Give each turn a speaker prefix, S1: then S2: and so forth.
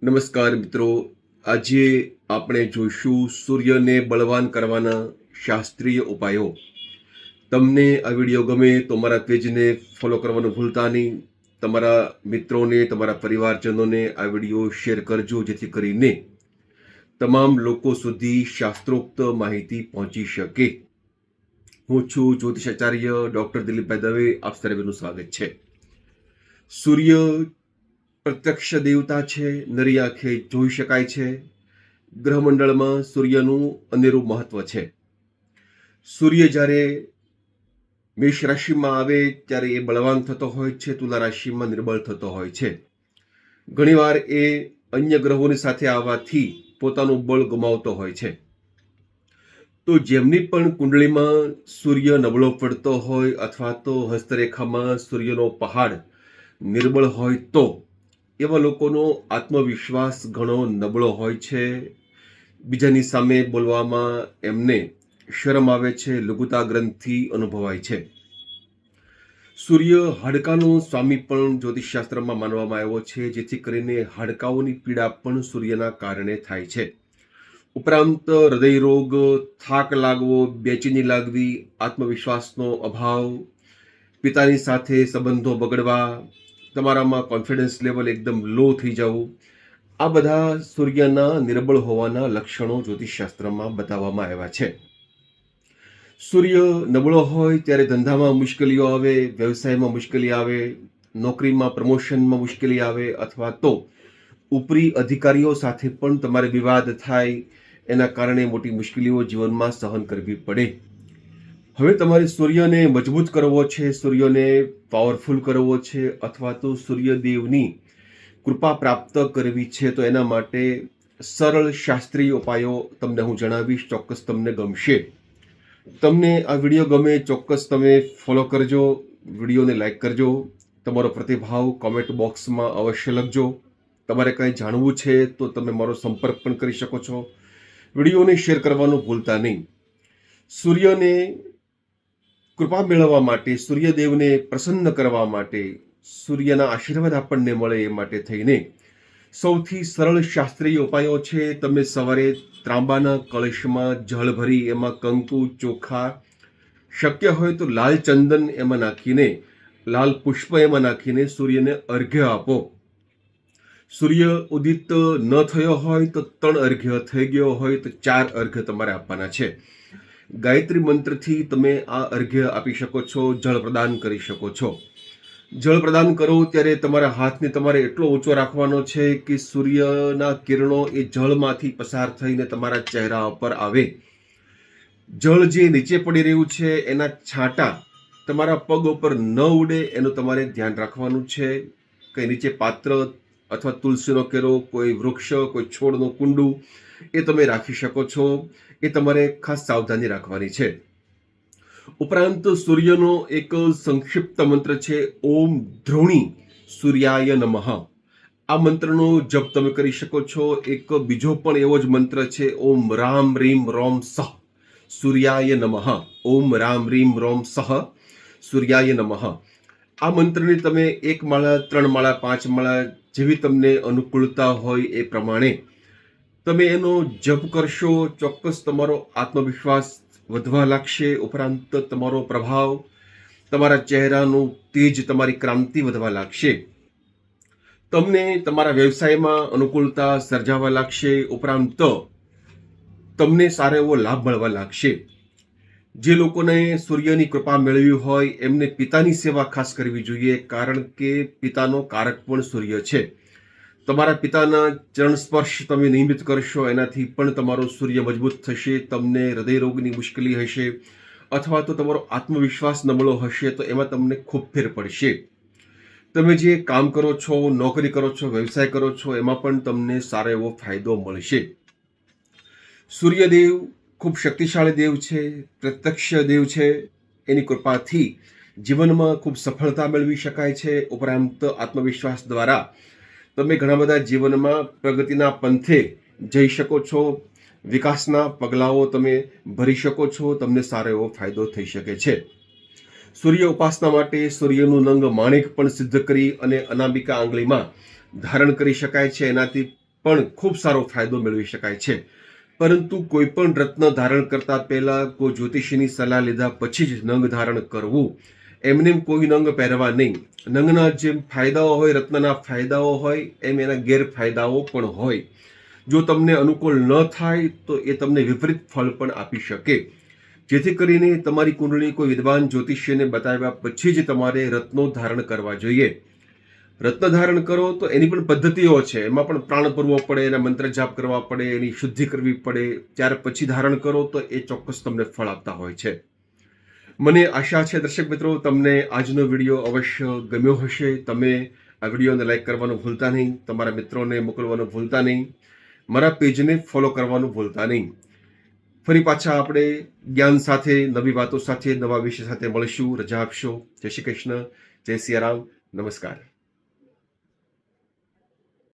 S1: નમસ્કાર મિત્રો. આજે આપણે જોઈશું સૂર્યને બળવાન કરવાના શાસ્ત્રીય ઉપાયો. તમને આ વિડીયો ગમે તો મારા પેજને ફોલો કરવાનું ભૂલતા નહીં. તમારા મિત્રોને, તમારા પરિવારજનોને આ વિડીયો શેર કરજો, જેથી કરીને તમામ લોકો સુધી શાસ્ત્રોક્ત માહિતી પહોંચી શકે. હું છું જ્યોતિષાચાર્ય ડૉક્ટર દિલીપભાઈ દવે. આપ સર્વેનું સ્વાગત છે. સૂર્ય પ્રત્યક્ષ દેવતા છે, નરી આંખે જોઈ શકાય છે. ગ્રહમંડળમાં સૂર્યનું અનેરું મહત્વ છે. સૂર્ય જ્યારે મેષ રાશિમાં આવે ત્યારે એ બળવાન થતો હોય છે, તુલા રાશિમાં નિર્બળ થતો હોય છે. ઘણીવાર એ અન્ય ગ્રહોની સાથે આવવાથી પોતાનું બળ ગુમાવતો હોય છે. તો જેમની પણ કુંડળીમાં સૂર્ય નબળો પડતો હોય અથવા તો હસ્તરેખામાં સૂર્યનો પહાડ નિર્બળ હોય તો એવા લોકોનો આત્મવિશ્વાસ ઘણો નબળો હોય છે. બીજાની સામે બોલવામાં એમને શરમ આવે છે, લઘુતા ગ્રંથિ અનુભવાય છે. સૂર્ય હાડકાનો સ્વામી પણ જ્યોતિષશાસ્ત્રમાં માનવામાં આવ્યો છે, જેથી કરીને હાડકાઓની પીડા પણ સૂર્યના કારણે થાય છે. ઉપરાંત હૃદય રોગ, થાક લાગવો, બેચેની લાગવી, આત્મવિશ્વાસનો અભાવ, પિતાની સાથે સંબંધો બગડવા, તમારામાં કોન્ફિડન્સ લેવલ એકદમ લો થઈ જવું, આ બધા સૂર્યના નિર્બળ હોવાના લક્ષણો જ્યોતિષશાસ્ત્રમાં બતાવવામાં આવ્યા છે. સૂર્ય નબળો હોય ત્યારે ધંધામાં મુશ્કેલીઓ આવે, વ્યવસાયમાં મુશ્કેલી આવે, નોકરીમાં પ્રમોશનમાં મુશ્કેલી આવે, અથવા તો ઉપરી અધિકારીઓ સાથે પણ તમારે વિવાદ થાય, એના કારણે મોટી મુશ્કેલીઓ જીવનમાં સહન કરવી પડે. હવે તમારે સૂર્યને મજબૂત કરવો છે, સૂર્યને પાવરફુલ કરવો છે, અથવા તો સૂર્યદેવની કૃપા પ્રાપ્ત કરવી છે, તો એના માટે સરળ શાસ્ત્રીય ઉપાયો તમને હું જણાવીશ. ચોક્કસ તમને ગમશે. તમને આ વિડીયો ગમે ચોક્કસ તમે ફોલો કરજો, વિડીયોને લાઈક કરજો, તમારો પ્રતિભાવ કોમેન્ટ બોક્સમાં અવશ્ય લખજો. તમારે કંઈ જાણવું છે તો તમે મારો સંપર્ક પણ કરી શકો છો. વિડીયોને શેર કરવાનું ભૂલતા નહીં. સૂર્યને કૃપા મેળવવા માટે, સૂર્યદેવને પ્રસન્ન કરવા માટે, સૂર્યના આશીર્વાદ આપણને મળે એ માટે થઈને સૌથી સરળ શાસ્ત્રીય ઉપાયો છે. તમે સવારે ત્રાંબાના કળશમાં જળ ભરી એમાં કંકુ, ચોખા, શક્ય હોય તો લાલ ચંદન એમાં નાખીને, લાલ પુષ્પ એમાં નાખીને સૂર્યને અર્ઘ્ય આપો. સૂર્ય ઉદિત ન થયો હોય તો 3 અર્ઘ્ય, થઈ ગયો હોય તો 4 અર્ઘ્ય તમારે આપવાના છે. ગાયત્રી મંત્રથી તમે આ અર્ઘ્ય આપી શકો છો, જળ પ્રદાન કરી શકો છો. જળ પ્રદાન કરો ત્યારે તમારા હાથને તમારે એટલો ઊંચો રાખવાનો છે કે સૂર્યના કિરણો એ જળમાંથી પસાર થઈને તમારા ચહેરા ઉપર આવે. જળ જે નીચે પડી રહ્યું છે એના છાંટા તમારા પગ ઉપર ન ઉડે એનું તમારે ધ્યાન રાખવાનું છે. કંઈ નીચે પાત્ર અથવા તુલસીનો કેરો, કોઈ વૃક્ષ, કોઈ છોડનું કુંડું એ તમે રાખી શકો છો. એ તમારે ખાસ સાવધાની રાખવાની છે. ઉપરાંત સૂર્યનો એક સંક્ષિપ્ત મંત્ર છે, ઓમ ધ્રુણી સૂર્યાય નમઃ. આ મંત્રનો જપ તમે કરી શકો છો. એક બીજો પણ એવો જ મંત્ર છે, ઓમ રામ રીમ રોમ સહ સૂર્યાય નમઃ. ઓમ રામ રીમ રોમ સહ સૂર્યાય નમઃ. આ મંત્રની તમે 1 માળા, 3 માળા, 5 માળા, જેવી તમને અનુકૂળતા હોય એ પ્રમાણે તમે એનો જપ કરશો. ચોક્કસ તમારો આત્મવિશ્વાસ વધવા લાગશે. ઉપરાંત તમારો પ્રભાવ, તમારા ચહેરાનું તેજ, તમારી ક્રાંતિ વધવા લાગશે. તમને તમારા વ્યવસાયમાં અનુકૂળતા સર્જાવા લાગશે. ઉપરાંત તમને સારો એવો લાભ મળવા લાગશે. જે લોકોને સૂર્યની કૃપા મેળવી હોય એમને પિતાની સેવા ખાસ કરવી જોઈએ, કારણ કે પિતાનો કારક પણ સૂર્ય છે. તમારા પિતાના ચરણ સ્પર્શ તમે નિયમિત કરશો, એનાથી પણ તમારો સૂર્ય મજબૂત થશે. તમને હૃદય રોગની મુશ્કેલી હશે અથવા તો તમારો આત્મવિશ્વાસ નબળો હશે તો એમાં તમને ખૂબ ફેર પડશે. તમે જે કામ કરો છો, નોકરી કરો છો, વ્યવસાય કરો છો, એમાં પણ તમને સારો એવો ફાયદો મળશે. સૂર્યદેવ ખૂબ શક્તિશાળી દેવ છે, પ્રત્યક્ષ દેવ છે. એની કૃપાથી જીવનમાં ખૂબ સફળતા મેળવી શકાય છે. ઉપરાંત આત્મવિશ્વાસ દ્વારા તમે ઘણા બધા જીવનમાં પ્રગતિના પંથે જઈ શકો છો. વિકાસના પગલાઓ તમે ભરી શકો છો. તમને સારો એવો ફાયદો થઈ શકે છે. સૂર્ય ઉપાસના માટે સૂર્યનું નંગ માણેક પણ સિદ્ધ કરી અને અનામિકા આંગળીમાં ધારણ કરી શકાય છે. એનાથી પણ ખૂબ સારો ફાયદો મેળવી શકાય છે. પરંતુ કોઈ પણ રત્ન ધારણ કરતા પહેલા કોઈ જ્યોતિષીની સલાહ લીધા પછી જ નંગ ધારણ કરવું. એમને કોઈ નંગ પહેરવા નહીં. નંગના જેમ ફાયદાઓ હોય, રત્નના ફાયદાઓ હોય, એમ એના ગેરફાયદાઓ પણ હોય. જો તમને અનુકૂળ ન થાય તો એ તમને વિપરીત ફળ પણ આપી શકે. જેથી કરીને તમારી કુંડળી કોઈ વિદ્વાન જ્યોતિષ્યને બતાવ્યા પછી જ તમારે રત્નો ધારણ કરવા જોઈએ. રત્ન ધારણ કરો તો એની પણ પદ્ધતિઓ છે. એમાં પણ પ્રાણ પૂરવો પડે, એના મંત્ર જાપ કરવા પડે, એની શુદ્ધિ કરવી પડે. ત્યાર પછી ધારણ કરો તો એ ચોક્કસ તમને ફળ આપતા હોય છે. મને આશા છે દર્શક મિત્રો, તમને આજનો વિડીયો અવશ્ય ગમ્યો હશે. તમે આ વિડીયોને લાઈક કરવાનું ભૂલતા નહીં, તમારા મિત્રોને મોકલવાનું ભૂલતા નહીં, મારા પેજને ફોલો કરવાનું ભૂલતા નહીં. ફરી પાછા આપણે જ્ઞાન સાથે, નવી વાતો સાથે, નવા વિષય સાથે મળીશું. રજા આપશો. જય શ્રી કૃષ્ણ, જય સિયારામ, નમસ્કાર.